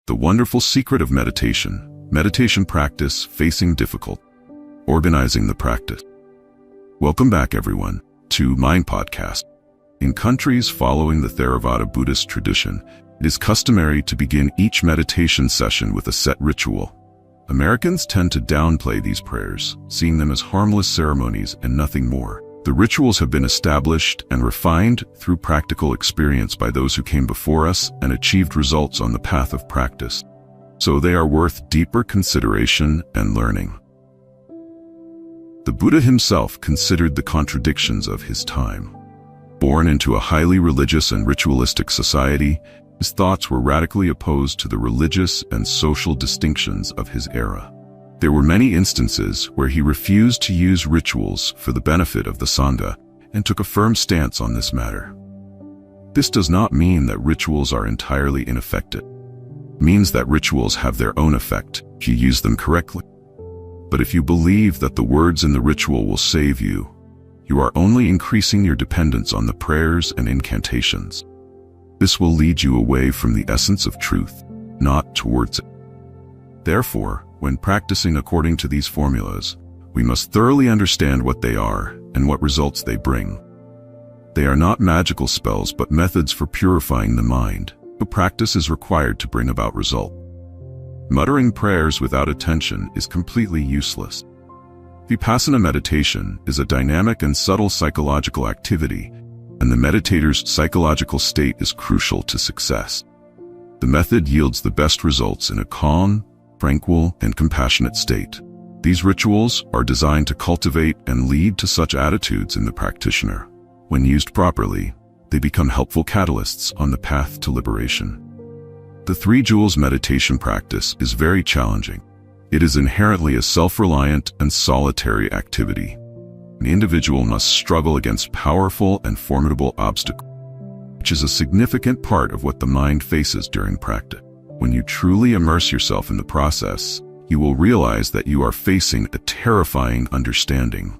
The wonderful secret of meditation. Meditation practice, facing difficult, organizing the practice. Welcome back, everyone, to my podcast. In countries following the Theravada Buddhist tradition, it is customary to begin each meditation session with a set ritual. Americans tend to downplay these prayers, seeing them as harmless ceremonies and nothing more. The rituals have been established and refined through practical experience by those who came before us and achieved results on the path of practice. So they are worth deeper consideration and learning. The Buddha himself considered the contradictions of his time. Born into a highly religious and ritualistic society, his thoughts were radically opposed to the religious and social distinctions of his era. There were many instances where he refused to use rituals for the benefit of the Sangha and took a firm stance on this matter. This does not mean that rituals are entirely ineffective. It means that rituals have their own effect if you use them correctly. But if you believe that the words in the ritual will save you, you are only increasing your dependence on the prayers and incantations. This will lead you away from the essence of truth, not towards it. Therefore, when practicing according to these formulas, we must thoroughly understand what they are and what results they bring. They are not magical spells but methods for purifying the mind. The practice is required to bring about result. Muttering prayers without attention is completely useless. Vipassana meditation is a dynamic and subtle psychological activity, and the meditator's psychological state is crucial to success. The method yields the best results in a calm, tranquil, and compassionate state. These rituals are designed to cultivate and lead to such attitudes in the practitioner. When used properly, they become helpful catalysts on the path to liberation. The Three Jewels meditation practice is very challenging. It is inherently a self-reliant and solitary activity. An individual must struggle against powerful and formidable obstacles, which is a significant part of what the mind faces during practice. When you truly immerse yourself in the process, you will realize that you are facing a terrifying understanding.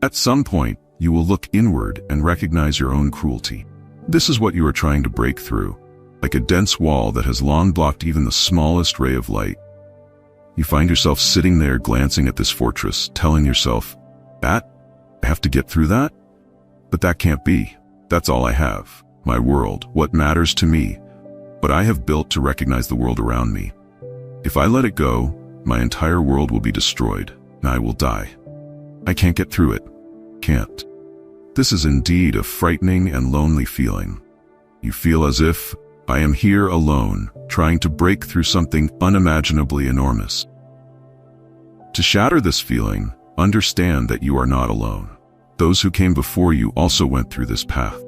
At some point, you will look inward and recognize your own cruelty. This is what you are trying to break through, like a dense wall that has long blocked even the smallest ray of light. You find yourself sitting there glancing at this fortress, telling yourself, I have to get through that? But that can't be. That's all I have. My world, what matters to me, what I have built to recognize the world around me. If I let it go, my entire world will be destroyed, and I will die. I can't get through it. Can't. This is indeed a frightening and lonely feeling. You feel as if I am here alone, trying to break through something unimaginably enormous. To shatter this feeling, understand that you are not alone. Those who came before you also went through this path.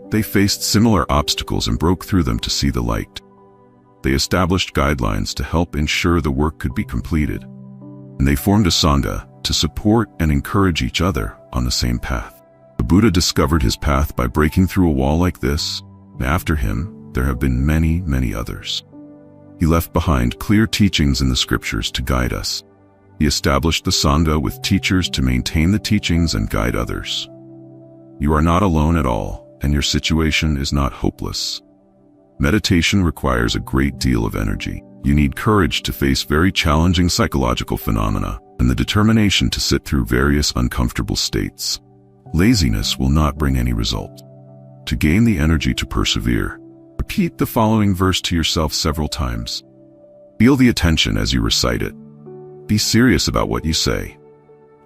They faced similar obstacles and broke through them to see the light. They established guidelines to help ensure the work could be completed. And they formed a Sangha to support and encourage each other on the same path. The Buddha discovered his path by breaking through a wall like this, and after him, there have been many, many others. He left behind clear teachings in the scriptures to guide us. He established the Sangha with teachers to maintain the teachings and guide others. You are not alone at all, and your situation is not hopeless. Meditation requires a great deal of energy. You need courage to face very challenging psychological phenomena and the determination to sit through various uncomfortable states. Laziness will not bring any result. To gain the energy to persevere, repeat the following verse to yourself several times. Feel the attention as you recite it. Be serious about what you say.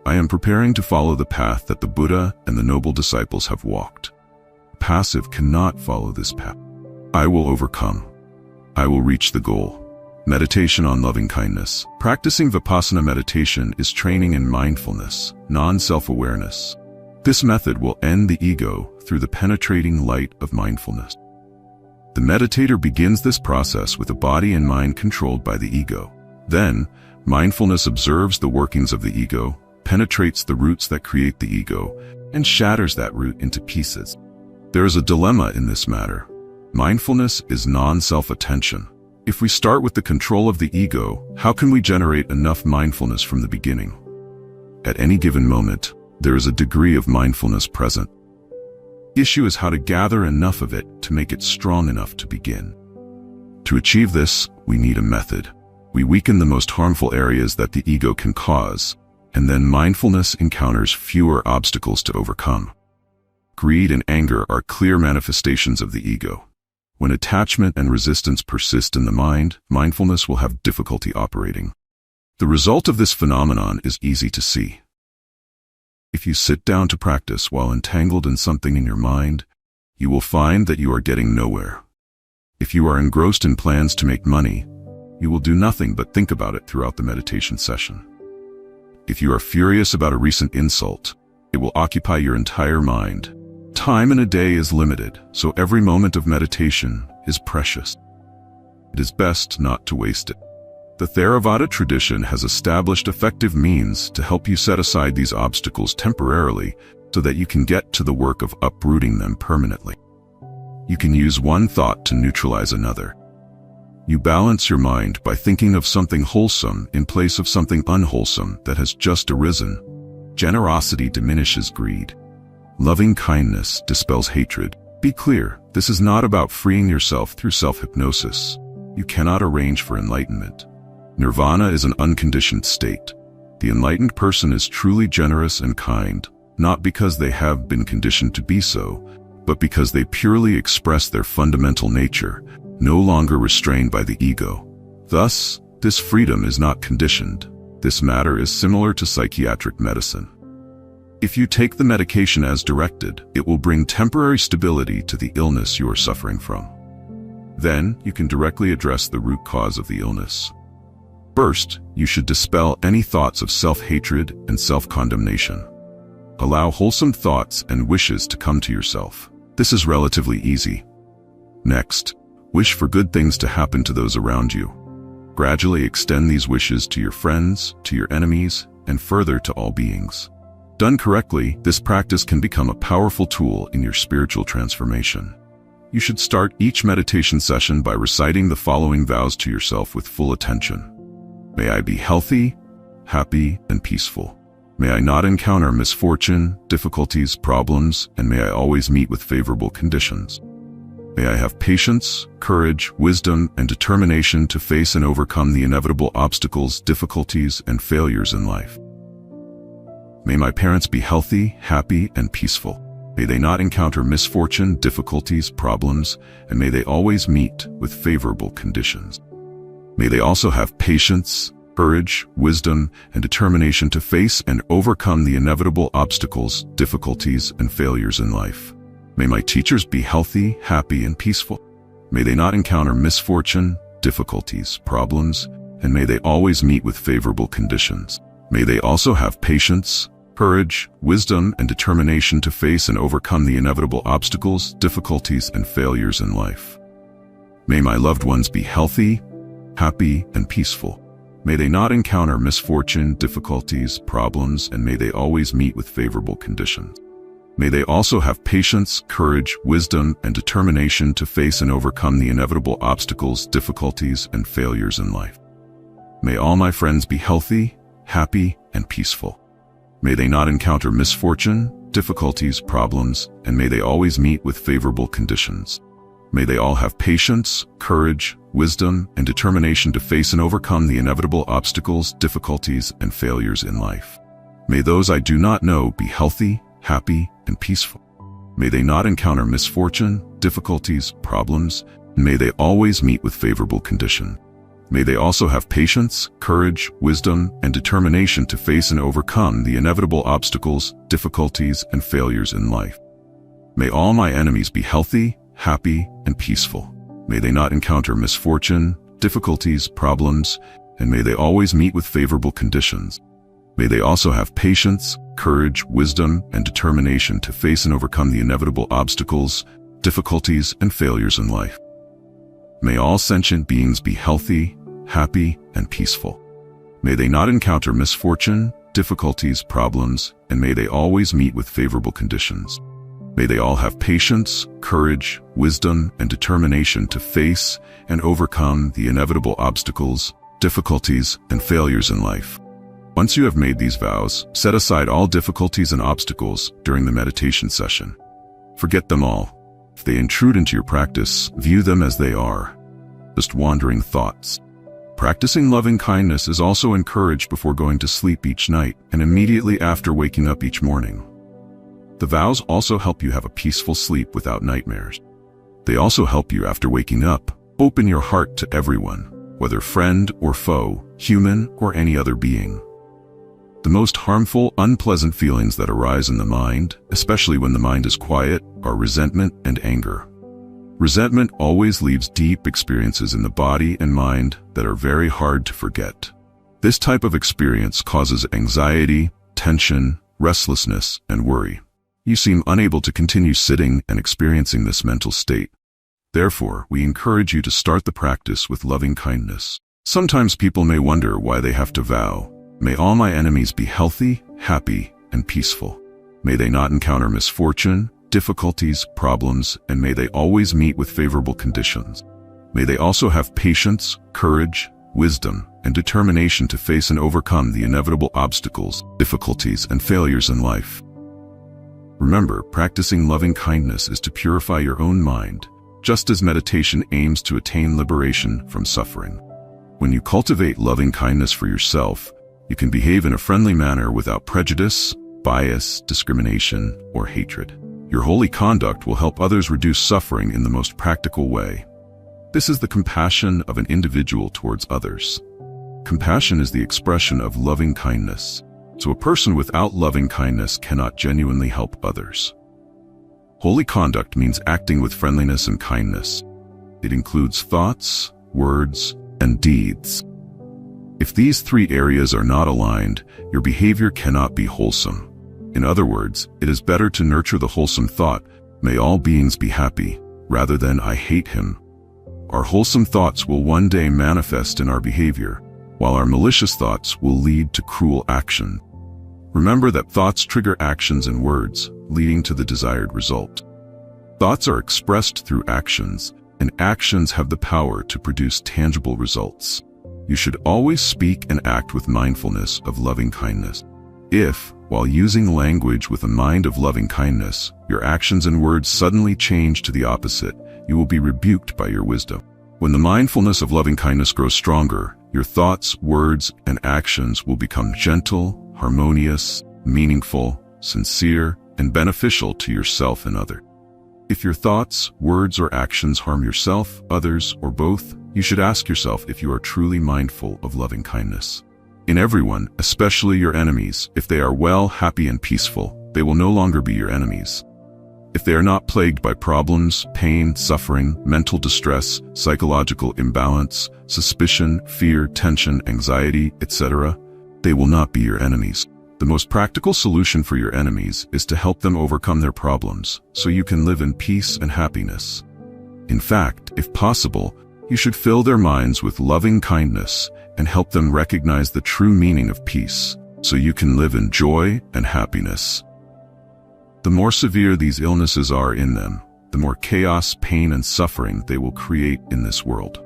I am preparing to follow the path that the Buddha and the noble disciples have walked. Passive cannot follow this path. I will overcome. I will reach the goal. Meditation on loving kindness. Practicing Vipassana meditation is training in mindfulness, non-self-awareness. This method will end the ego through the penetrating light of mindfulness. The meditator begins this process with a body and mind controlled by the ego. Then, mindfulness observes the workings of the ego, penetrates the roots that create the ego, and shatters that root into pieces. There is a dilemma in this matter. Mindfulness is non-self-attention. If we start with the control of the ego, how can we generate enough mindfulness from the beginning? At any given moment, there is a degree of mindfulness present. The issue is how to gather enough of it to make it strong enough to begin. To achieve this, we need a method. We weaken the most harmful areas that the ego can cause, and then mindfulness encounters fewer obstacles to overcome. Greed and anger are clear manifestations of the ego. When attachment and resistance persist in the mind, mindfulness will have difficulty operating. The result of this phenomenon is easy to see. If you sit down to practice while entangled in something in your mind, you will find that you are getting nowhere. If you are engrossed in plans to make money, you will do nothing but think about it throughout the meditation session. If you are furious about a recent insult, it will occupy your entire mind. Time in a day is limited, so every moment of meditation is precious. It is best not to waste it. The Theravada tradition has established effective means to help you set aside these obstacles temporarily so that you can get to the work of uprooting them permanently. You can use one thought to neutralize another. You balance your mind by thinking of something wholesome in place of something unwholesome that has just arisen. Generosity diminishes greed. Loving kindness dispels hatred. Be clear, this is not about freeing yourself through self-hypnosis. You cannot arrange for enlightenment. Nirvana is an unconditioned state. The enlightened person is truly generous and kind, not because they have been conditioned to be so, but because they purely express their fundamental nature, no longer restrained by the ego. Thus, this freedom is not conditioned. This matter is similar to psychiatric medicine. If you take the medication as directed, it will bring temporary stability to the illness you are suffering from. Then, you can directly address the root cause of the illness. First, you should dispel any thoughts of self-hatred and self-condemnation. Allow wholesome thoughts and wishes to come to yourself. This is relatively easy. Next, wish for good things to happen to those around you. Gradually extend these wishes to your friends, to your enemies, and further to all beings. Done correctly, this practice can become a powerful tool in your spiritual transformation. You should start each meditation session by reciting the following vows to yourself with full attention. May I be healthy, happy, and peaceful. May I not encounter misfortune, difficulties, problems, and may I always meet with favorable conditions. May I have patience, courage, wisdom, and determination to face and overcome the inevitable obstacles, difficulties, and failures in life. May my parents be healthy, happy, and peaceful. May they not encounter misfortune, difficulties, problems, and may they always meet with favorable conditions. May they also have patience, courage, wisdom, and determination to face and overcome the inevitable obstacles, difficulties, and failures in life. May my teachers be healthy, happy, and peaceful. May they not encounter misfortune, difficulties, problems, and may they always meet with favorable conditions. May they also have patience, courage, wisdom, and determination to face and overcome the inevitable obstacles, difficulties, and failures in life. May my loved ones be healthy, happy, and peaceful. May they not encounter misfortune, difficulties, problems, and may they always meet with favorable conditions. May they also have patience, courage, wisdom, and determination to face and overcome the inevitable obstacles, difficulties, and failures in life. May all my friends be healthy, happy, and peaceful. May they not encounter misfortune, difficulties, problems, and may they always meet with favorable conditions. May they all have patience, courage, wisdom, and determination to face and overcome the inevitable obstacles, difficulties, and failures in life. May those I do not know be healthy, happy, and peaceful. May they not encounter misfortune, difficulties, problems, and may they always meet with favorable conditions. May they also have patience, courage, wisdom, and determination to face and overcome the inevitable obstacles, difficulties, and failures in life. May all my enemies be healthy, happy, and peaceful. May they not encounter misfortune, difficulties, problems, and may they always meet with favorable conditions. May they also have patience, courage, wisdom, and determination to face and overcome the inevitable obstacles, difficulties, and failures in life. May all sentient beings be healthy, happy, and peaceful. May they not encounter misfortune, difficulties, problems, and may they always meet with favorable conditions. May they all have patience, courage, wisdom, and determination to face and overcome the inevitable obstacles, difficulties, and failures in life. Once you have made these vows, set aside all difficulties and obstacles during the meditation session. Forget them all. If they intrude into your practice, view them as they are. just wandering thoughts. Practicing loving kindness is also encouraged before going to sleep each night and immediately after waking up each morning. The vows also help you have a peaceful sleep without nightmares. They also help you after waking up. Open your heart to everyone, whether friend or foe, human or any other being. The most harmful, unpleasant feelings that arise in the mind, especially when the mind is quiet, are resentment and anger. Resentment always leaves deep experiences in the body and mind that are very hard to forget. This type of experience causes anxiety, tension, restlessness, and worry. You seem unable to continue sitting and experiencing this mental state. Therefore, we encourage you to start the practice with loving kindness. Sometimes people may wonder why they have to vow, "May all my enemies be healthy, happy, and peaceful. May they not encounter misfortune, difficulties, problems, and may they always meet with favorable conditions. May they also have patience, courage, wisdom, and determination to face and overcome the inevitable obstacles, difficulties, and failures in life." Remember, practicing loving kindness is to purify your own mind, just as meditation aims to attain liberation from suffering. When you cultivate loving kindness for yourself, you can behave in a friendly manner without prejudice, bias, discrimination, or hatred. Your holy conduct will help others reduce suffering in the most practical way. This is the compassion of an individual towards others. Compassion is the expression of loving kindness. So a person without loving kindness cannot genuinely help others. Holy conduct means acting with friendliness and kindness. It includes thoughts, words, and deeds. If these three areas are not aligned, your behavior cannot be wholesome. In other words, it is better to nurture the wholesome thought, "May all beings be happy," rather than "I hate him." Our wholesome thoughts will one day manifest in our behavior, while our malicious thoughts will lead to cruel action. Remember that thoughts trigger actions and words, leading to the desired result. Thoughts are expressed through actions, and actions have the power to produce tangible results. You should always speak and act with mindfulness of loving kindness. If, while using language with a mind of loving kindness, your actions and words suddenly change to the opposite, you will be rebuked by your wisdom. When the mindfulness of loving kindness grows stronger, your thoughts, words, and actions will become gentle, harmonious, meaningful, sincere, and beneficial to yourself and others. If your thoughts, words, or actions harm yourself, others, or both, you should ask yourself if you are truly mindful of loving kindness. In everyone, especially your enemies, if they are well, happy, and peaceful, they will no longer be your enemies. If they are not plagued by problems, pain, suffering, mental distress, psychological imbalance, suspicion, fear, tension, anxiety, etc., they will not be your enemies. The most practical solution for your enemies is to help them overcome their problems, so you can live in peace and happiness. In fact, if possible, you should fill their minds with loving kindness and help them recognize the true meaning of peace, so you can live in joy and happiness. The more severe these illnesses are in them, the more chaos, pain, and suffering they will create in this world.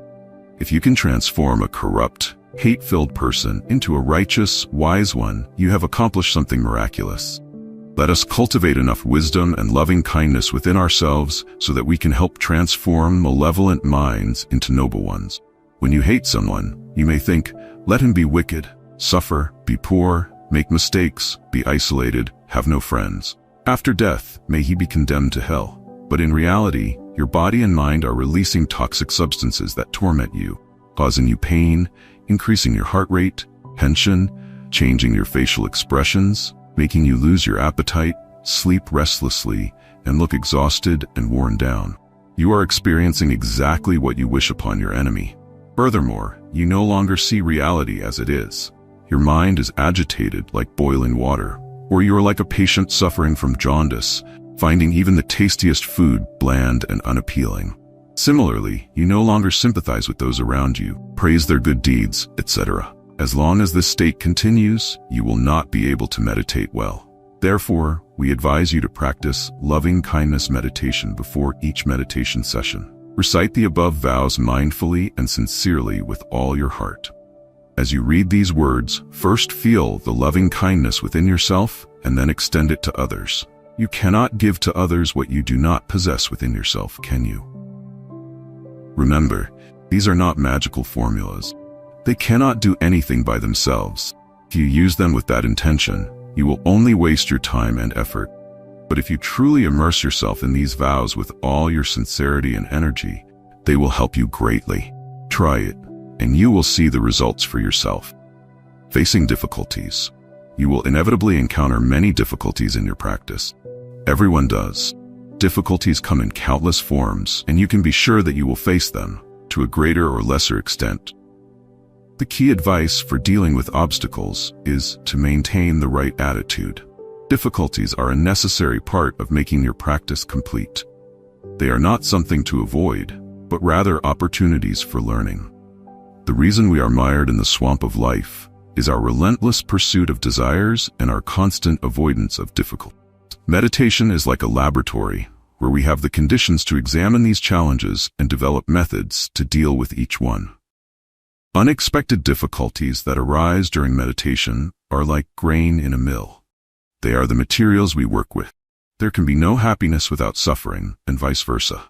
If you can transform a corrupt, hate-filled person into a righteous, wise one, you have accomplished something miraculous. Let us cultivate enough wisdom and loving kindness within ourselves so that we can help transform malevolent minds into noble ones. When you hate someone, you may think, "Let him be wicked, suffer, be poor, make mistakes, be isolated, have no friends. After death, may he be condemned to hell." But in reality, your body and mind are releasing toxic substances that torment you, causing you pain, increasing your heart rate, tension, changing your facial expressions, making you lose your appetite, sleep restlessly, and look exhausted and worn down. You are experiencing exactly what you wish upon your enemy. Furthermore, you no longer see reality as it is. Your mind is agitated like boiling water, or you are like a patient suffering from jaundice, finding even the tastiest food bland and unappealing. Similarly, you no longer sympathize with those around you, praise their good deeds, etc. As long as this state continues, you will not be able to meditate well. Therefore, we advise you to practice loving kindness meditation before each meditation session. Recite the above vows mindfully and sincerely with all your heart. As you read these words, first feel the loving kindness within yourself and then extend it to others. You cannot give to others what you do not possess within yourself, can you? Remember, These are not magical formulas. They cannot do anything by themselves. If you use them with that intention, you will only waste your time and effort. But if you truly immerse yourself in these vows with all your sincerity and energy, they will help you greatly. Try it, and you will see the results for yourself. Facing difficulties. You will inevitably encounter many difficulties in your practice. Everyone does. Difficulties come in countless forms, and you can be sure that you will face them, to a greater or lesser extent. The key advice for dealing with obstacles is to maintain the right attitude. Difficulties are a necessary part of making your practice complete. They are not something to avoid, but rather opportunities for learning. The reason we are mired in the swamp of life is our relentless pursuit of desires and our constant avoidance of difficulty. Meditation is like a laboratory where we have the conditions to examine these challenges and develop methods to deal with each one. Unexpected difficulties that arise during meditation are like grain in a mill. They are the materials we work with. There can be no happiness without suffering, and vice versa.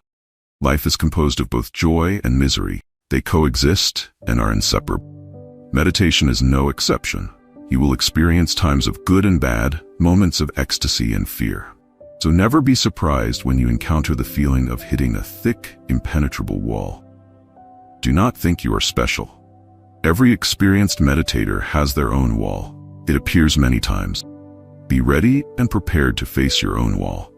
Life is composed of both joy and misery. They coexist and are inseparable. Meditation is no exception. You will experience times of good and bad, moments of ecstasy and fear. So never be surprised when you encounter the feeling of hitting a thick, impenetrable wall. Do not think you are special. Every experienced meditator has their own wall. It appears many times. Be ready and prepared to face your own wall.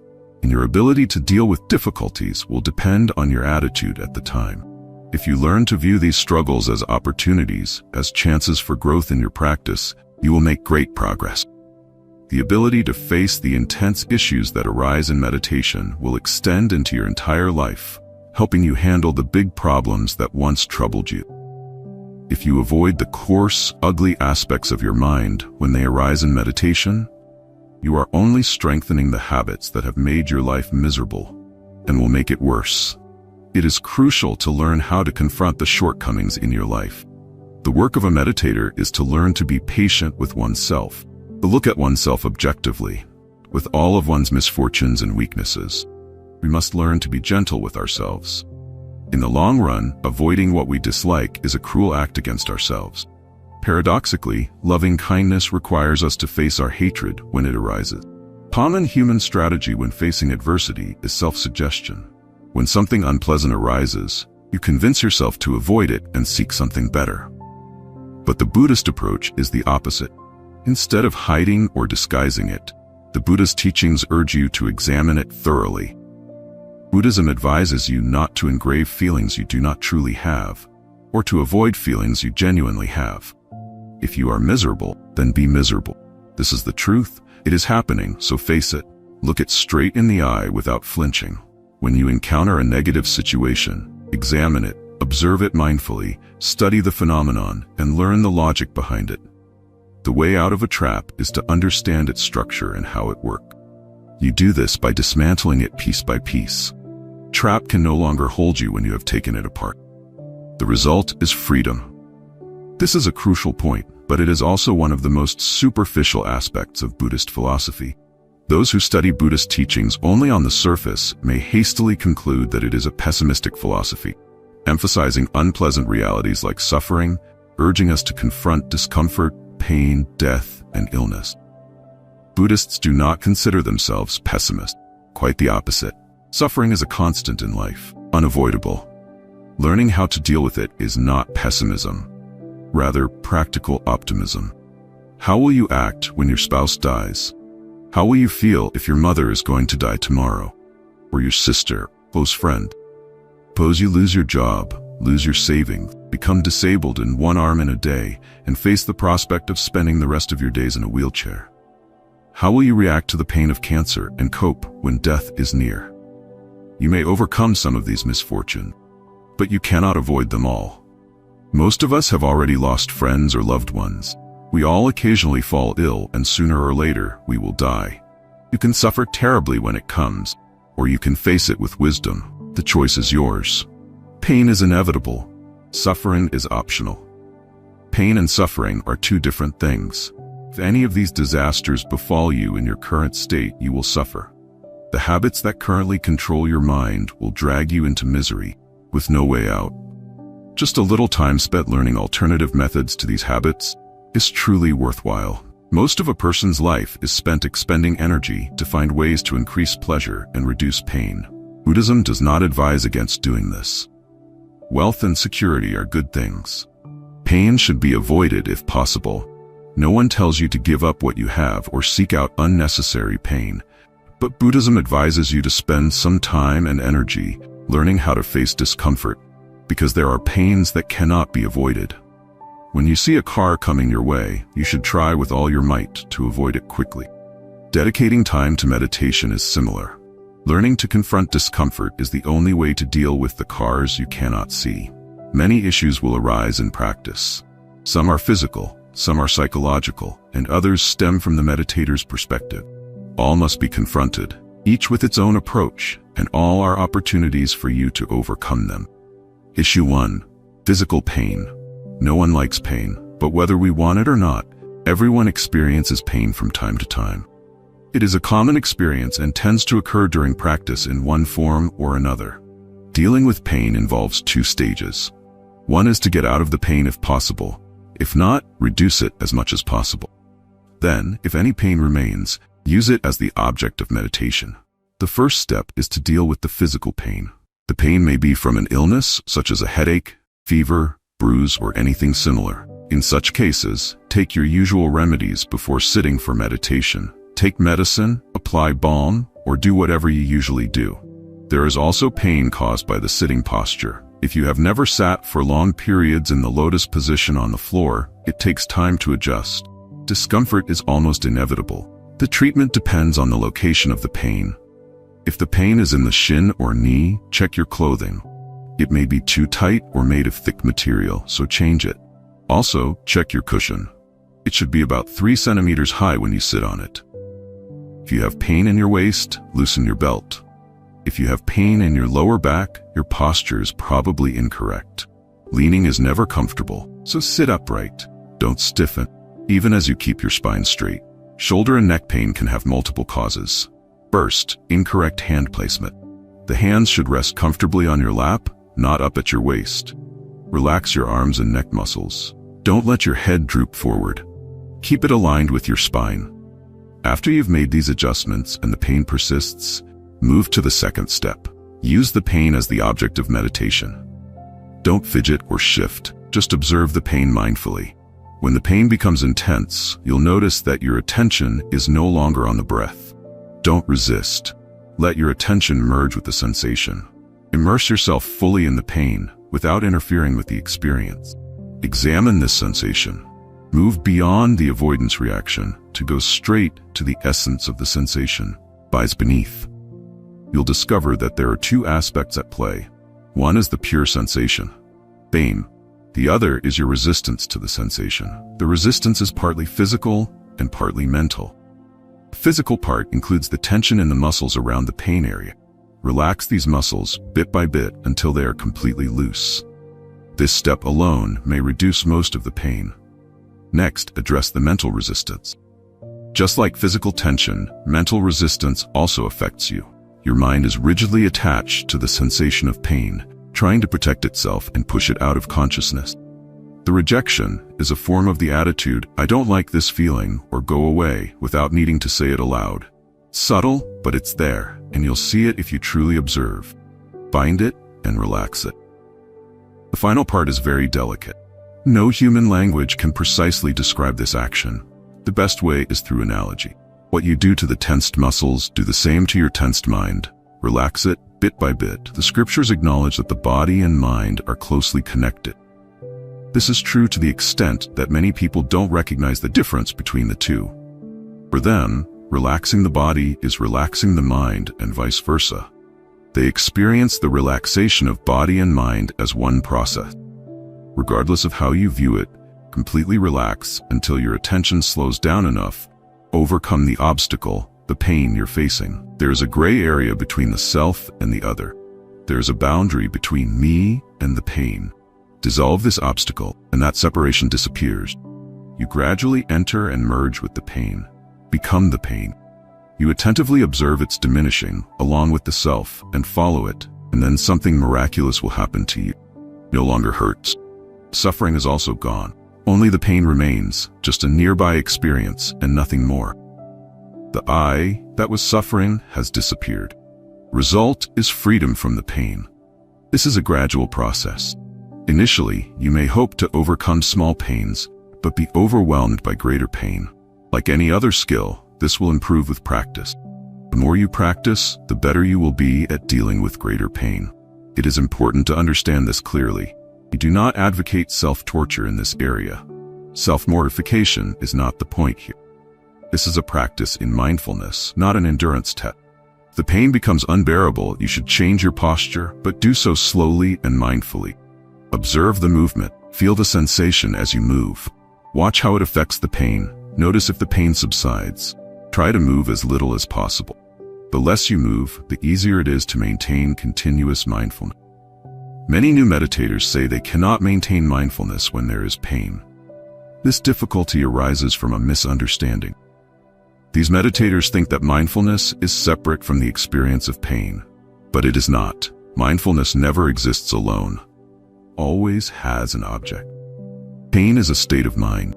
And your ability to deal with difficulties will depend on your attitude at the time. If you learn to view these struggles as opportunities, as chances for growth in your practice, you will make great progress. The ability to face the intense issues that arise in meditation will extend into your entire life, helping you handle the big problems that once troubled you. If you avoid the coarse, ugly aspects of your mind when they arise in meditation, you are only strengthening the habits that have made your life miserable and will make it worse. It is crucial to learn how to confront the shortcomings in your life. The work of a meditator is to learn to be patient with oneself, to look at oneself objectively, with all of one's misfortunes and weaknesses. We must learn to be gentle with ourselves. In the long run, avoiding what we dislike is a cruel act against ourselves. Paradoxically, loving kindness requires us to face our hatred when it arises. Common human strategy when facing adversity is self-suggestion. When something unpleasant arises, you convince yourself to avoid it and seek something better. But the Buddhist approach is the opposite. Instead of hiding or disguising it, the Buddha's teachings urge you to examine it thoroughly. Buddhism advises you not to engrave feelings you do not truly have, or to avoid feelings you genuinely have. If you are miserable, then be miserable. This is the truth. It is happening, so face it. Look it straight in the eye without flinching. When you encounter a negative situation, examine it, observe it mindfully, study the phenomenon, and learn the logic behind it. The way out of a trap is to understand its structure and how it works. You do this by dismantling it piece by piece. Trap can no longer hold you when you have taken it apart. The result is freedom. This is a crucial point, but it is also one of the most superficial aspects of Buddhist philosophy. Those who study Buddhist teachings only on the surface may hastily conclude that it is a pessimistic philosophy, emphasizing unpleasant realities like suffering, urging us to confront discomfort, pain, death, and illness. Buddhists do not consider themselves pessimists. Quite the opposite. Suffering is a constant in life, unavoidable. Learning how to deal with it is not pessimism, rather practical optimism. How will you act when your spouse dies? How will you feel if your mother is going to die tomorrow? Or your sister, close friend? Suppose you lose your job, lose your savings, become disabled in one arm in a day, and face the prospect of spending the rest of your days in a wheelchair. How will you react to the pain of cancer and cope when death is near? You may overcome some of these misfortunes, but you cannot avoid them all. Most of us have already lost friends or loved ones. We all occasionally fall ill, and sooner or later we will die. You can suffer terribly when it comes, or you can face it with wisdom. The choice is yours. Pain is inevitable. Suffering is optional. Pain and suffering are two different things. If any of these disasters befall you in your current state, you will suffer. The habits that currently control your mind will drag you into misery, with no way out. Just a little time spent learning alternative methods to these habits is truly worthwhile. Most of a person's life is spent expending energy to find ways to increase pleasure and reduce pain. Buddhism does not advise against doing this. Wealth and security are good things. Pain should be avoided if possible. No one tells you to give up what you have or seek out unnecessary pain, but Buddhism advises you to spend some time and energy learning how to face discomfort, because there are pains that cannot be avoided. When you see a car coming your way, you should try with all your might to avoid it quickly. Dedicating time to meditation is similar. Learning to confront discomfort is the only way to deal with the cars you cannot see. Many issues will arise in practice. Some are physical, some are psychological, and others stem from the meditator's perspective. All must be confronted, each with its own approach, and all are opportunities for you to overcome them. Issue 1. Physical pain. No one likes pain, but whether we want it or not, everyone experiences pain from time to time. It is a common experience and tends to occur during practice in one form or another. Dealing with pain involves 2 stages. One is to get out of the pain if possible. If not, reduce it as much as possible. Then, if any pain remains, use it as the object of meditation. The first step is to deal with the physical pain. The pain may be from an illness, such as a headache, fever, bruise, or anything similar. In such cases, take your usual remedies before sitting for meditation. Take medicine, apply balm, or do whatever you usually do. There is also pain caused by the sitting posture. If you have never sat for long periods in the lotus position on the floor, it takes time to adjust. Discomfort is almost inevitable. The treatment depends on the location of the pain. If the pain is in the shin or knee, check your clothing. It may be too tight or made of thick material, so change it. Also, check your cushion. It should be about 3 centimeters high when you sit on it. If you have pain in your waist, loosen your belt. If you have pain in your lower back, your posture is probably incorrect. Leaning is never comfortable, so sit upright. Don't stiffen, even as you keep your spine straight. Shoulder and neck pain can have multiple causes. First, incorrect hand placement. The hands should rest comfortably on your lap, not up at your waist. Relax your arms and neck muscles. Don't let your head droop forward. Keep it aligned with your spine. After you've made these adjustments and the pain persists, move to the second step. Use the pain as the object of meditation. Don't fidget or shift, just observe the pain mindfully. When the pain becomes intense, you'll notice that your attention is no longer on the breath. Don't resist. Let your attention merge with the sensation. Immerse yourself fully in the pain without interfering with the experience. Examine this sensation. Move beyond the avoidance reaction to go straight to the essence of the sensation, lies beneath. You'll discover that there are 2 aspects at play. One is the pure sensation, pain. The other is your resistance to the sensation. The resistance is partly physical and partly mental. The physical part includes the tension in the muscles around the pain area. Relax these muscles bit by bit until they are completely loose. This step alone may reduce most of the pain. Next, address the mental resistance. Just like physical tension, mental resistance also affects you. Your mind is rigidly attached to the sensation of pain, trying to protect itself and push it out of consciousness. The rejection is a form of the attitude, I don't like this feeling, or go away, without needing to say it aloud. It's subtle, but it's there, and you'll see it if you truly observe. Find it and relax it. The final part is very delicate. No human language can precisely describe this action. The best way is through analogy. What you do to the tensed muscles, do the same to your tensed mind. Relax it, bit by bit. The scriptures acknowledge that the body and mind are closely connected. This is true to the extent that many people don't recognize the difference between the 2. For them, relaxing the body is relaxing the mind and vice versa. They experience the relaxation of body and mind as one process. Regardless of how you view it, completely relax until your attention slows down enough. Overcome the obstacle, the pain you're facing. There is a gray area between the self and the other. There is a boundary between me and the pain. Dissolve this obstacle, and that separation disappears. You gradually enter and merge with the pain. Become the pain. You attentively observe its diminishing, along with the self, and follow it, and then something miraculous will happen to you. no longer hurts. Suffering is also gone. Only the pain remains, just a nearby experience and nothing more. The I that was suffering has disappeared. Result is freedom from the pain. This is a gradual process. Initially, you may hope to overcome small pains, but be overwhelmed by greater pain. Like any other skill, this will improve with practice. The more you practice, the better you will be at dealing with greater pain. It is important to understand this clearly. We do not advocate self-torture in this area. Self-mortification is not the point here. This is a practice in mindfulness, not an endurance test. If the pain becomes unbearable, you should change your posture, but do so slowly and mindfully. Observe the movement. Feel the sensation as you move. Watch how it affects the pain. Notice if the pain subsides. Try to move as little as possible. The less you move, the easier it is to maintain continuous mindfulness. Many new meditators say they cannot maintain mindfulness when there is pain. This difficulty arises from a misunderstanding. These meditators think that mindfulness is separate from the experience of pain, but it is not. Mindfulness never exists alone. Always has an object. Pain is a state of mind.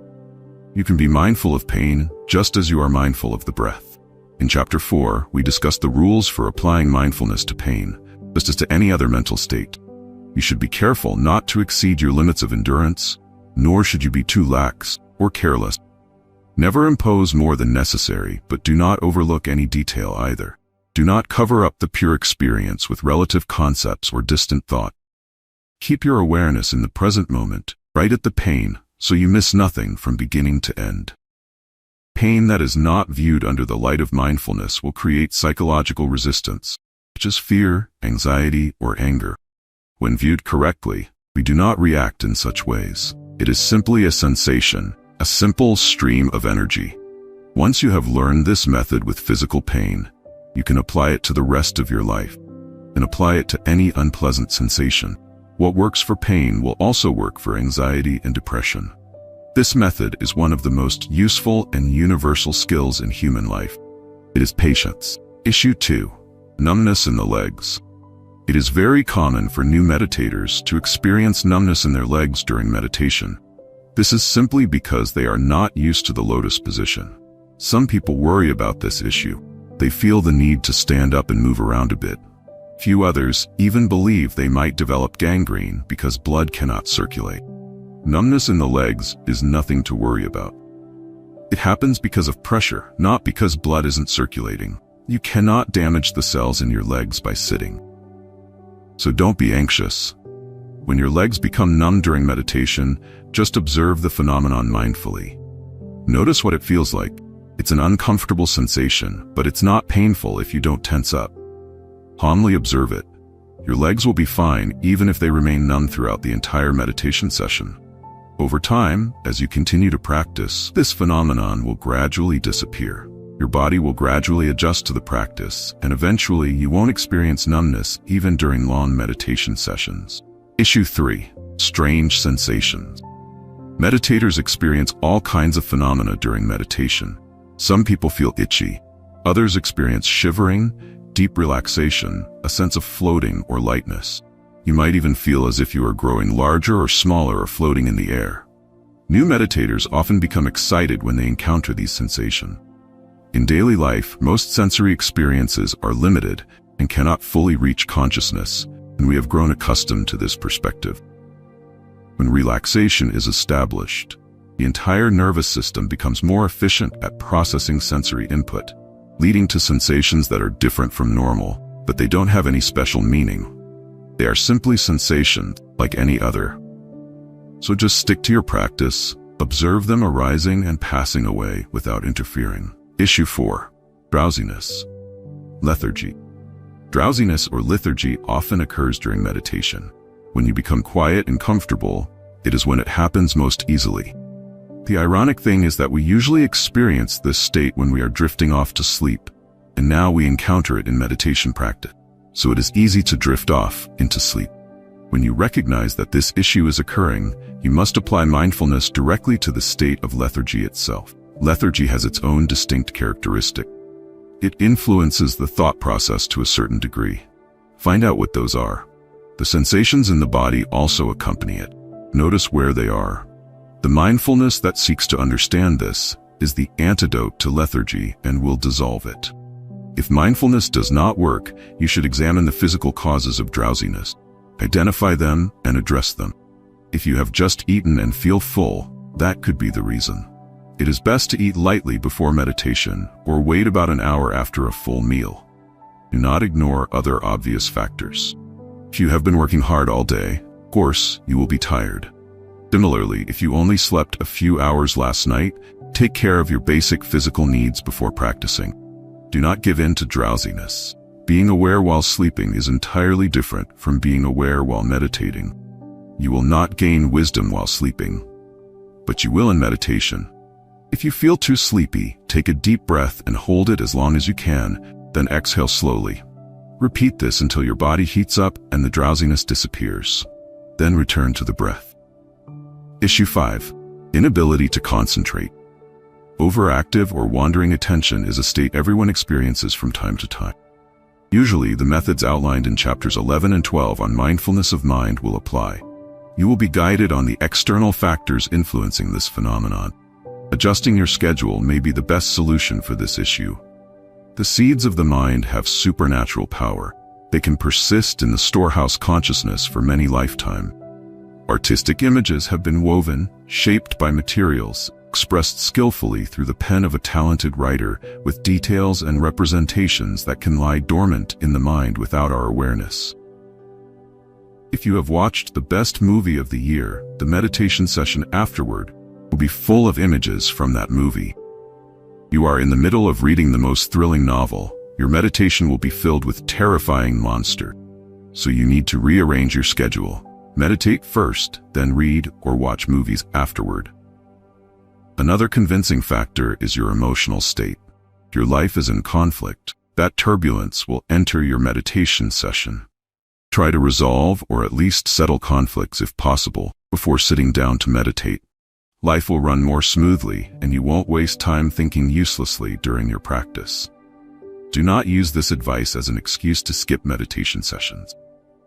You can be mindful of pain just as you are mindful of the breath. In Chapter 4, we discuss the rules for applying mindfulness to pain, just as to any other mental state. You should be careful not to exceed your limits of endurance, nor should you be too lax or careless. Never impose more than necessary, but do not overlook any detail either. Do not cover up the pure experience with relative concepts or distant thought. Keep your awareness in the present moment, right at the pain, so you miss nothing from beginning to end. Pain that is not viewed under the light of mindfulness will create psychological resistance, such as fear, anxiety, or anger. When viewed correctly, we do not react in such ways. It is simply a sensation, a simple stream of energy. Once you have learned this method with physical pain, you can apply it to the rest of your life, and apply it to any unpleasant sensation. What works for pain will also work for anxiety and depression. This method is one of the most useful and universal skills in human life. It is patience. Issue 2. Numbness in the legs. It is very common for new meditators to experience numbness in their legs during meditation. This is simply because they are not used to the lotus position. Some people worry about this issue. They feel the need to stand up and move around a bit. Few others even believe they might develop gangrene because blood cannot circulate. Numbness in the legs is nothing to worry about. It happens because of pressure, not because blood isn't circulating. You cannot damage the cells in your legs by sitting. So don't be anxious. When your legs become numb during meditation, just observe the phenomenon mindfully. Notice what it feels like. It's an uncomfortable sensation, but it's not painful if you don't tense up. Calmly observe it. Your legs will be fine even if they remain numb throughout the entire meditation session. Over time, as you continue to practice, this phenomenon will gradually disappear. Your body will gradually adjust to the practice, and eventually you won't experience numbness even during long meditation sessions. Issue 3. Strange sensations. Meditators experience all kinds of phenomena during meditation. Some people feel itchy. Others experience shivering, deep relaxation, a sense of floating or lightness. You might even feel as if you are growing larger or smaller or floating in the air. New meditators often become excited when they encounter these sensations. In daily life, most sensory experiences are limited and cannot fully reach consciousness, and we have grown accustomed to this perspective. When relaxation is established, the entire nervous system becomes more efficient at processing sensory input, leading to sensations that are different from normal, but they don't have any special meaning. They are simply sensations like any other. So just stick to your practice, observe them arising and passing away without interfering. Issue 4. Drowsiness. Lethargy. Drowsiness or lethargy often occurs during meditation. When you become quiet and comfortable, it is when it happens most easily. The ironic thing is that we usually experience this state when we are drifting off to sleep, and now we encounter it in meditation practice. So it is easy to drift off into sleep. When you recognize that this issue is occurring, you must apply mindfulness directly to the state of lethargy itself. Lethargy has its own distinct characteristic. It influences the thought process to a certain degree. Find out what those are. The sensations in the body also accompany it. Notice where they are. The mindfulness that seeks to understand this is the antidote to lethargy and will dissolve it. If mindfulness does not work, you should examine the physical causes of drowsiness. Identify them and address them. If you have just eaten and feel full, that could be the reason. It is best to eat lightly before meditation or wait about an hour after a full meal. Do not ignore other obvious factors. If you have been working hard all day, of course, you will be tired. Similarly, if you only slept a few hours last night, take care of your basic physical needs before practicing. Do not give in to drowsiness. Being aware while sleeping is entirely different from being aware while meditating. You will not gain wisdom while sleeping, but you will in meditation. If you feel too sleepy, take a deep breath and hold it as long as you can, then exhale slowly. Repeat this until your body heats up and the drowsiness disappears. Then return to the breath. Issue 5. Inability to concentrate. Overactive or wandering attention is a state everyone experiences from time to time. Usually, the methods outlined in chapters 11 and 12 on mindfulness of mind will apply. You will be guided on the external factors influencing this phenomenon. Adjusting your schedule may be the best solution for this issue. The seeds of the mind have supernatural power. They can persist in the storehouse consciousness for many lifetimes. Artistic images have been woven, shaped by materials, expressed skillfully through the pen of a talented writer, with details and representations that can lie dormant in the mind without our awareness. If you have watched the best movie of the year, the meditation session afterward will be full of images from that movie. You are in the middle of reading the most thrilling novel. Your meditation will be filled with terrifying monsters. So you need to rearrange your schedule. Meditate first, then read or watch movies afterward. Another convincing factor is your emotional state. If your life is in conflict, that turbulence will enter your meditation session. Try to resolve or at least settle conflicts if possible before sitting down to meditate. Life will run more smoothly and you won't waste time thinking uselessly during your practice. Do not use this advice as an excuse to skip meditation sessions.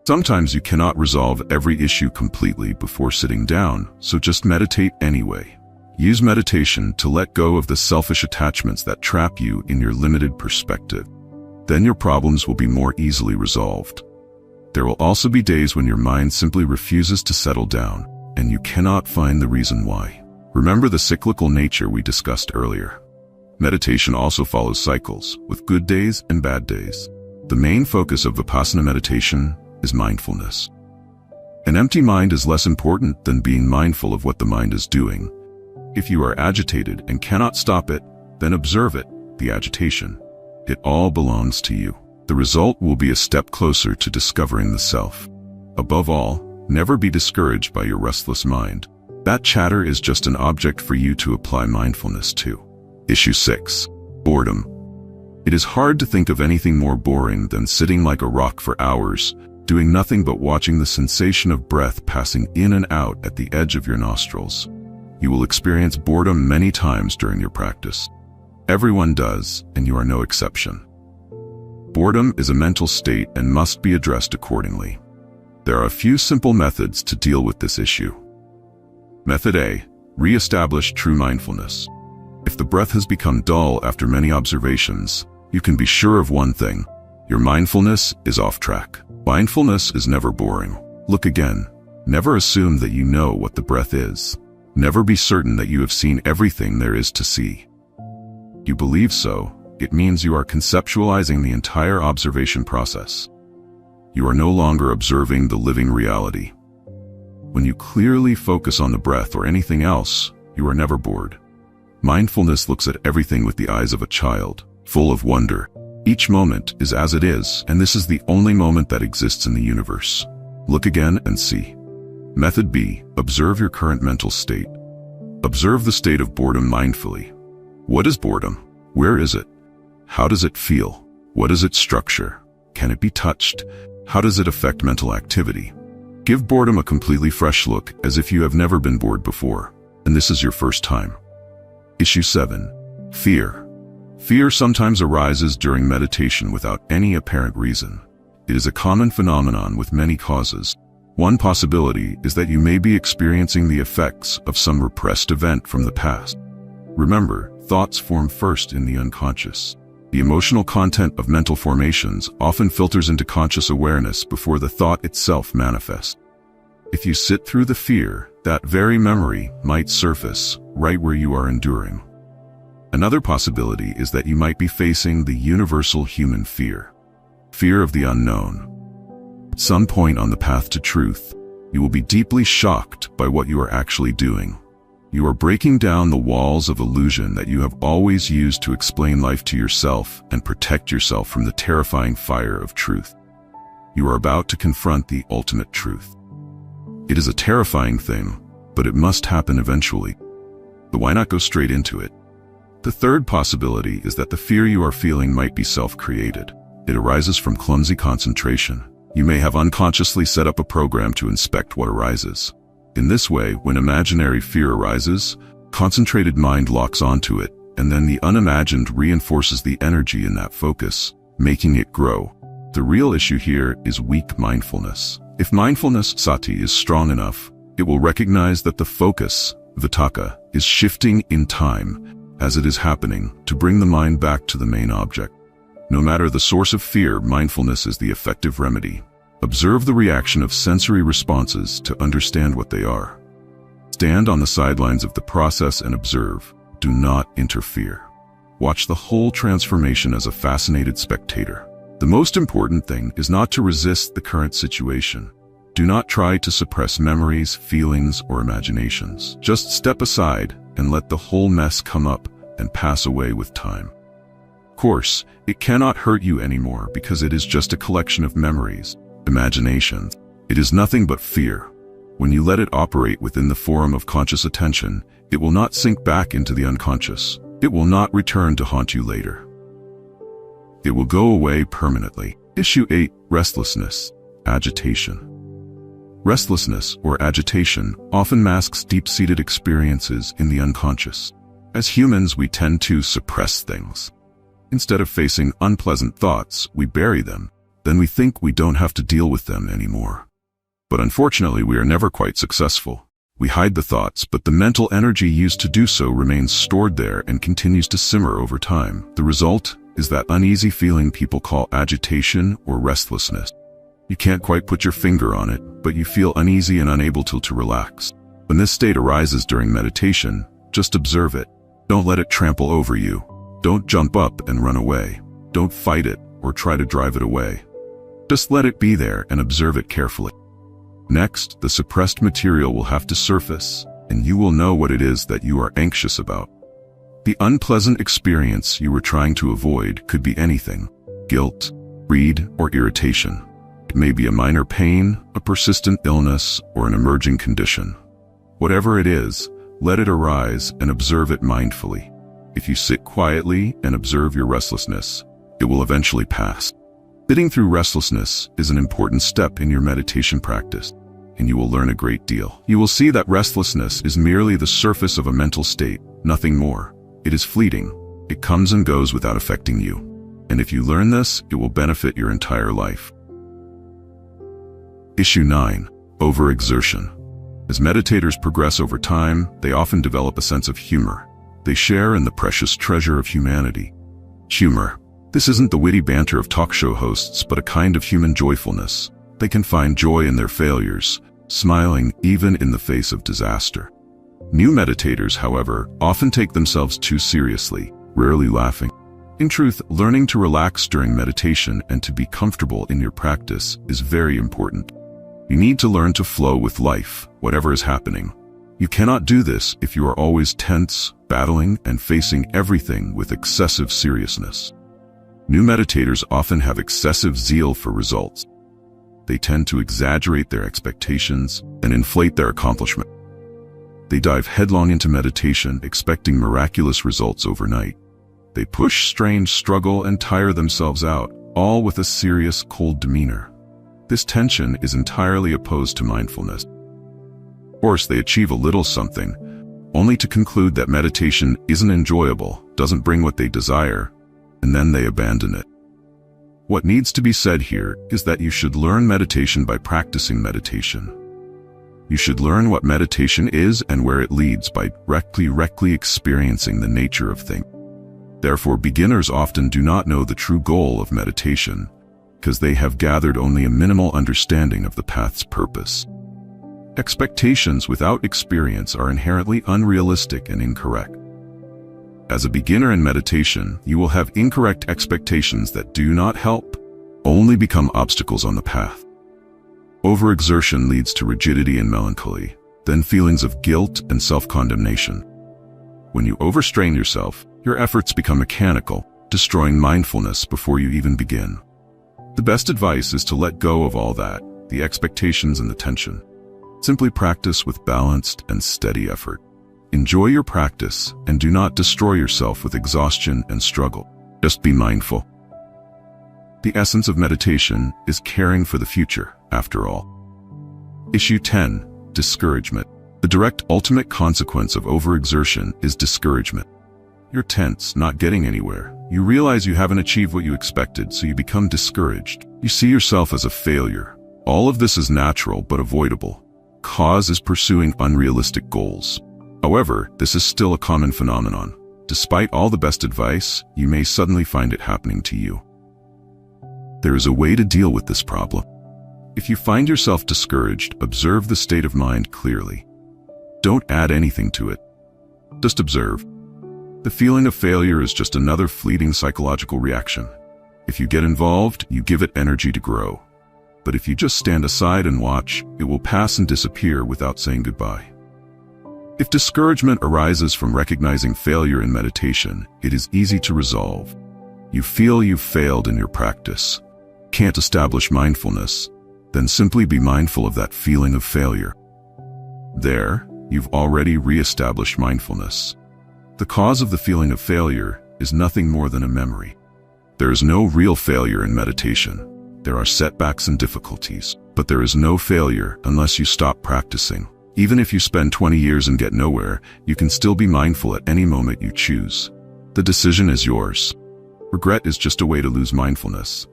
Sometimes you cannot resolve every issue completely before sitting down, so just meditate anyway. Use meditation to let go of the selfish attachments that trap you in your limited perspective. Then your problems will be more easily resolved. There will also be days when your mind simply refuses to settle down, and you cannot find the reason why. Remember the cyclical nature we discussed earlier. Meditation also follows cycles, with good days and bad days. The main focus of Vipassana meditation is mindfulness. An empty mind is less important than being mindful of what the mind is doing. If you are agitated and cannot stop it, then observe it, the agitation. It all belongs to you. The result will be a step closer to discovering the self. Above all, never be discouraged by your restless mind. That chatter is just an object for you to apply mindfulness to. Issue 6. Boredom. It is hard to think of anything more boring than sitting like a rock for hours, doing nothing but watching the sensation of breath passing in and out at the edge of your nostrils. You will experience boredom many times during your practice. Everyone does, and you are no exception. Boredom is a mental state and must be addressed accordingly. There are a few simple methods to deal with this issue. Method A. Re-establish true mindfulness. If the breath has become dull after many observations, you can be sure of one thing: your mindfulness is off track. Mindfulness is never boring. Look again. Never assume that you know what the breath is. Never be certain that you have seen everything there is to see. You believe so, it means you are conceptualizing the entire observation process. You are no longer observing the living reality. When you clearly focus on the breath or anything else, you are never bored. Mindfulness looks at everything with the eyes of a child, full of wonder. Each moment is as it is, and this is the only moment that exists in the universe. Look again and see. Method B. Observe your current mental state. Observe the state of boredom mindfully. What is boredom? Where is it? How does it feel? What is its structure? Can it be touched? How does it affect mental activity? Give boredom a completely fresh look, as if you have never been bored before, and this is your first time. Issue 7. Fear. Fear sometimes arises during meditation without any apparent reason. It is a common phenomenon with many causes. One possibility is that you may be experiencing the effects of some repressed event from the past. Remember, thoughts form first in the unconscious. The emotional content of mental formations often filters into conscious awareness before the thought itself manifests. If you sit through the fear, that very memory might surface right where you are enduring. Another possibility is that you might be facing the universal human fear of the unknown. At some point on the path to truth, you will be deeply shocked by what you are actually doing. You are breaking down the walls of illusion that you have always used to explain life to yourself and protect yourself from the terrifying fire of truth. You are about to confront the ultimate truth. It is a terrifying thing, but it must happen eventually. So why not go straight into it? The third possibility is that the fear you are feeling might be self-created. It arises from clumsy concentration. You may have unconsciously set up a program to inspect what arises. In this way, when imaginary fear arises, concentrated mind locks onto it, and then the unimagined reinforces the energy in that focus, making it grow. The real issue here is weak mindfulness. If mindfulness, sati, is strong enough, it will recognize that the focus, vitakka, is shifting in time as it is happening to bring the mind back to the main object. No matter the source of fear, mindfulness is the effective remedy. Observe the reaction of sensory responses to understand what they are. Stand on the sidelines of the process and observe. Do not interfere. Watch the whole transformation as a fascinated spectator. The most important thing is not to resist the current situation. Do not try to suppress memories, feelings, or imaginations. Just step aside and let the whole mess come up and pass away with time. Of course, it cannot hurt you anymore because it is just a collection of memories, imaginations. It is nothing but fear. When you let it operate within the forum of conscious attention, it will not sink back into the unconscious. It will not return to haunt you later. It will go away permanently. Issue 8. Restlessness, agitation. Restlessness or agitation often masks deep-seated experiences in the unconscious. As humans, we tend to suppress things. Instead of facing unpleasant thoughts, we bury them. Then we think we don't have to deal with them anymore. But unfortunately, we are never quite successful. We hide the thoughts, but the mental energy used to do so remains stored there and continues to simmer over time. The result is that uneasy feeling people call agitation or restlessness. You can't quite put your finger on it, but you feel uneasy and unable to relax. When this state arises during meditation, just observe it. Don't let it trample over you. Don't jump up and run away. Don't fight it or try to drive it away. Just let it be there and observe it carefully. Next, the suppressed material will have to surface, and you will know what it is that you are anxious about. The unpleasant experience you were trying to avoid could be anything: guilt, greed, or irritation. It may be a minor pain, a persistent illness, or an emerging condition. Whatever it is, let it arise and observe it mindfully. If you sit quietly and observe your restlessness, it will eventually pass. Sitting through restlessness is an important step in your meditation practice, and you will learn a great deal. You will see that restlessness is merely the surface of a mental state, nothing more. It is fleeting. It comes and goes without affecting you. And if you learn this, it will benefit your entire life. Issue 9. Overexertion. As meditators progress over time, they often develop a sense of humor. They share in the precious treasure of humanity. Humor. This isn't the witty banter of talk show hosts, but a kind of human joyfulness. They can find joy in their failures, smiling even in the face of disaster. New meditators, however, often take themselves too seriously, rarely laughing. In truth, learning to relax during meditation and to be comfortable in your practice is very important. You need to learn to flow with life, whatever is happening. You cannot do this if you are always tense, battling, and facing everything with excessive seriousness. New meditators often have excessive zeal for results. They tend to exaggerate their expectations and inflate their accomplishment. They dive headlong into meditation, expecting miraculous results overnight. They push, strain, struggle, and tire themselves out, all with a serious, cold demeanor. This tension is entirely opposed to mindfulness. Of course, they achieve a little something, only to conclude that meditation isn't enjoyable, doesn't bring what they desire, and then they abandon it. What needs to be said here is that you should learn meditation by practicing meditation. You should learn what meditation is and where it leads by directly experiencing the nature of things. Therefore, beginners often do not know the true goal of meditation because they have gathered only a minimal understanding of the path's purpose. Expectations without experience are inherently unrealistic and incorrect. As a beginner in meditation, you will have incorrect expectations that do not help, only become obstacles on the path. Overexertion leads to rigidity and melancholy, then feelings of guilt and self-condemnation. When you overstrain yourself, your efforts become mechanical, destroying mindfulness before you even begin. The best advice is to let go of all that, the expectations and the tension. Simply practice with balanced and steady effort. Enjoy your practice and do not destroy yourself with exhaustion and struggle. Just be mindful. The essence of meditation is caring for the future, after all. Issue 10. Discouragement. The direct ultimate consequence of overexertion is discouragement. You're tense, not getting anywhere. You realize you haven't achieved what you expected, so you become discouraged. You see yourself as a failure. All of this is natural but avoidable. Cause is pursuing unrealistic goals. However, this is still a common phenomenon. Despite all the best advice, you may suddenly find it happening to you. There is a way to deal with this problem. If you find yourself discouraged, observe the state of mind clearly. Don't add anything to it. Just observe. The feeling of failure is just another fleeting psychological reaction. If you get involved, you give it energy to grow. But if you just stand aside and watch, it will pass and disappear without saying goodbye. If discouragement arises from recognizing failure in meditation, it is easy to resolve. You feel you've failed in your practice, can't establish mindfulness, then simply be mindful of that feeling of failure. There, you've already re-established mindfulness. The cause of the feeling of failure is nothing more than a memory. There is no real failure in meditation. There are setbacks and difficulties, but there is no failure unless you stop practicing. Even if you spend 20 years and get nowhere, you can still be mindful at any moment you choose. The decision is yours. Regret is just a way to lose mindfulness.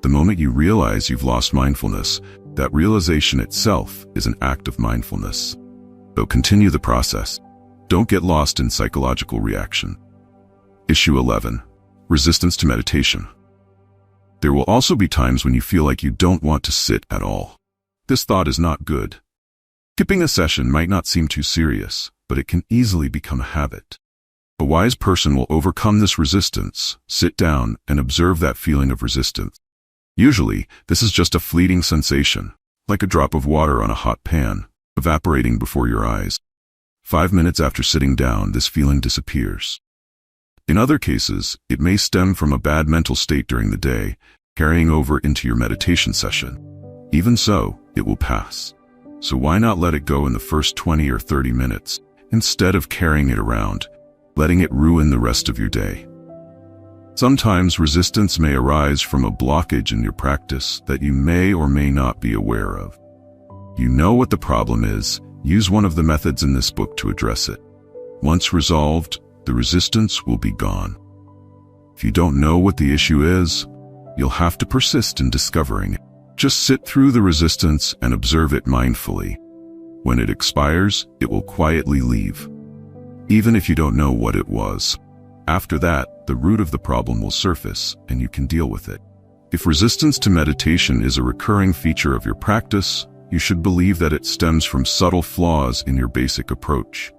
The moment you realize you've lost mindfulness, that realization itself is an act of mindfulness. So continue the process. Don't get lost in psychological reaction. Issue 11. Resistance to meditation. There will also be times when you feel like you don't want to sit at all. This thought is not good. Skipping a session might not seem too serious, but it can easily become a habit. A wise person will overcome this resistance, sit down, and observe that feeling of resistance. Usually, this is just a fleeting sensation, like a drop of water on a hot pan, evaporating before your eyes. 5 minutes after sitting down, this feeling disappears. In other cases, it may stem from a bad mental state during the day, carrying over into your meditation session. Even so, it will pass. So why not let it go in the first 20 or 30 minutes, instead of carrying it around, letting it ruin the rest of your day? Sometimes resistance may arise from a blockage in your practice that you may or may not be aware of. You know what the problem is. Use one of the methods in this book to address it. Once resolved, the resistance will be gone. If you don't know what the issue is, you'll have to persist in discovering it. Just sit through the resistance and observe it mindfully. When it expires, it will quietly leave, even if you don't know what it was. After that, the root of the problem will surface and you can deal with it. If resistance to meditation is a recurring feature of your practice, you should believe that it stems from subtle flaws in your basic approach.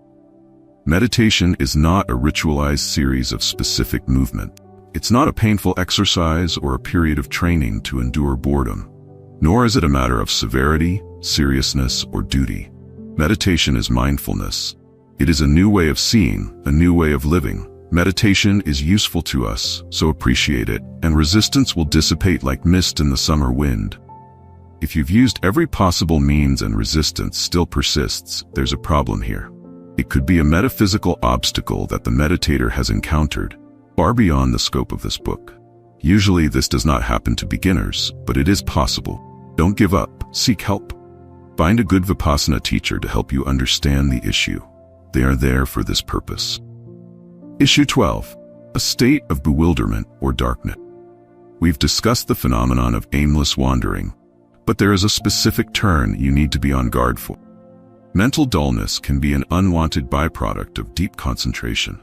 Meditation is not a ritualized series of specific movement. It's not a painful exercise or a period of training to endure boredom. Nor is it a matter of severity, seriousness, or duty. Meditation is mindfulness. It is a new way of seeing, a new way of living. Meditation is useful to us, so appreciate it, and resistance will dissipate like mist in the summer wind. If you've used every possible means and resistance still persists, there's a problem here. It could be a metaphysical obstacle that the meditator has encountered, far beyond the scope of this book. Usually this does not happen to beginners, but it is possible. Don't give up, seek help. Find a good Vipassana teacher to help you understand the issue. They are there for this purpose. Issue 12. A state of bewilderment or darkness. We've discussed the phenomenon of aimless wandering, but there is a specific turn you need to be on guard for. Mental dullness can be an unwanted byproduct of deep concentration.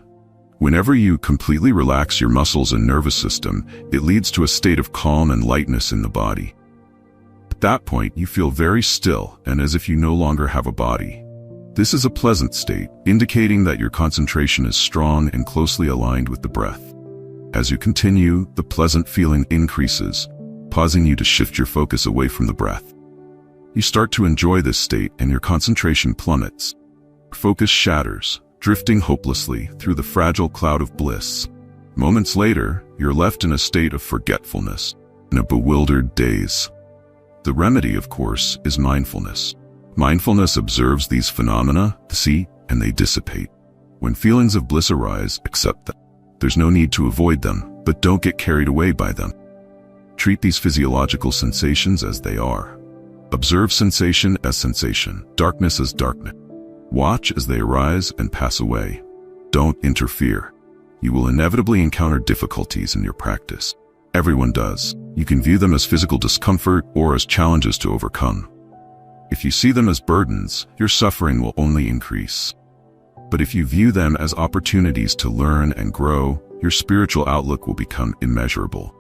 Whenever you completely relax your muscles and nervous system, it leads to a state of calm and lightness in the body. At that point, you feel very still and as if you no longer have a body. This is a pleasant state, indicating that your concentration is strong and closely aligned with the breath. As you continue, the pleasant feeling increases, causing you to shift your focus away from the breath. You start to enjoy this state and your concentration plummets. Focus shatters, drifting hopelessly through the fragile cloud of bliss. Moments later, you're left in a state of forgetfulness, in a bewildered daze. The remedy, of course, is mindfulness. Mindfulness observes these phenomena, and they dissipate. When feelings of bliss arise, accept them. There's no need to avoid them, but don't get carried away by them. Treat these physiological sensations as they are. Observe sensation as sensation, darkness as darkness. Watch as they arise and pass away. Don't interfere. You will inevitably encounter difficulties in your practice. Everyone does. You can view them as physical discomfort or as challenges to overcome. If you see them as burdens, your suffering will only increase. But if you view them as opportunities to learn and grow, your spiritual outlook will become immeasurable.